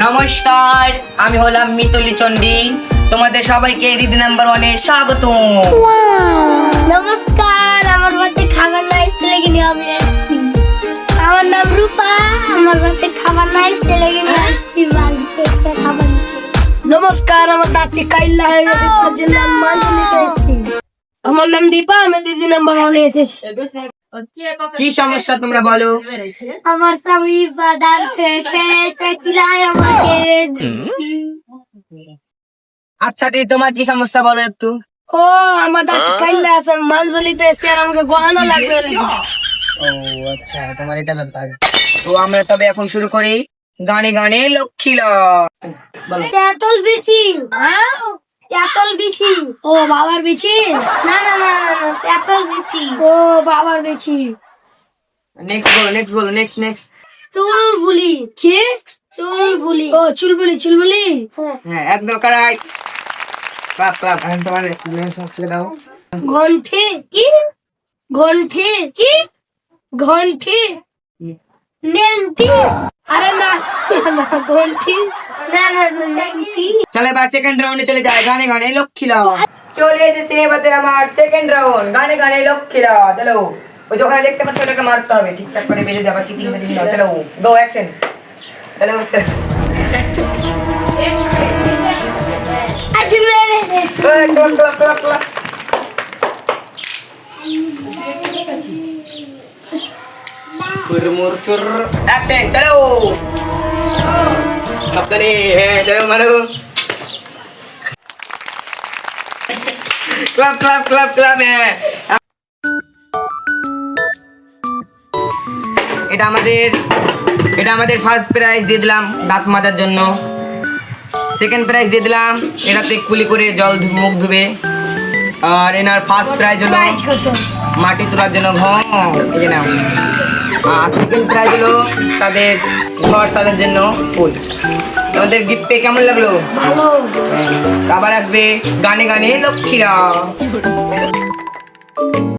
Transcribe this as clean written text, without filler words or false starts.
নমস্কার, আমি হলাম মিতলি চন্ডী। তোমাদের সবাইকে দিদি নাম্বার 1 এ স্বাগত। নমস্কার, আমার বাড়িতে খাবার নাই, ছেলেকে নিয়ে আমি আসছি। আমার নাম রূপা, আমার বাড়িতে খাবার নাই, ছেলেকে নিয়ে আসছি বাড়িতে খাবার নিতে। নমস্কার, আমার দাঁতটি কাইল্লা হয়ে গেছে, তার জন্য আমি মাংস নিতে এসেছি। আমার নাম দীপা, আমি দিদি নাম্বার 1 এ এসেছি। কি সমস্যা তোমরা বলো? আমার স্বামী বাদাম খেয়ে চিল্লায় আমাকে। আচ্ছা দিদি, তোমার কি সমস্যা বলো একটু। ও আমার দাঁত কাইল্লা আছে, আমি মাংস নিতে এসেছি আর আমাকে গহনা লাগবে। ও আচ্ছা, তোমার এটা ব্যাপার। তো আমরা তবে এখন শুরু করি। গানে গানে লক্ষ্মী বলো। তেঁতুল বিচি, তেঁতুল বিচি। ও বাবার বিচি? না না না না না, তেঁতুল বিচি। ও বাবার বিচি। নেক্সট বলো, নেক্সট। চুলবুলি। কি? চুলবুলি। ও চুলবুলি। হ্যাঁ, একদম কারেক্ট। ক্লাপ আমি তোমার ছেড়ে দাও। ঘন্টি। কি? ঘন্টি। কি? ঘন্টি। নেন্টি। আরে না ঘন্টি। না নেন্টি। চলে এবার সেকেন্ড রাউন্ডে চলে যায়। গানে গানে লক্ষ্মী চলে এসেছে এবার আমার সেকেন্ড রাউন্ড। গানে গানে লক্ষ্মী চলো। ওই যে ওখানে দেখতে পাচ্ছ, ওটাকে মারতে হবে ঠিকঠাক করে, বেরিয়ে যাবে চিকেন বেরিয়ে যাও। চলো গো অ্যাকশন। চলো আজ মেরে ক্লাপ। মুরমুর অ্যাকশন। চলো সাবধানে। হ্যাঁ চলো মারো। ক্লাব। হ্যাঁ, এটা আমাদের ফার্স্ট প্রাইজ দিয়ে দিলাম দাঁত মাজার জন্য। সেকেন্ড প্রাইজ দিয়ে দিলাম এটাতে কুলি করে জল মুখ ধুবে। আর এনার ফার্স্ট প্রাইজ হলো মাটি তোলার জন্য ঘর, এই যে নাও। আর সেকেন্ড প্রাইজ হলো তাদের ঘর সাজার জন্য ফুল। তোমাদের গিফট পেয়ে কেমন লাগলো? ভালো। আবার আসবে গানে গানে লক্ষ্মীরা।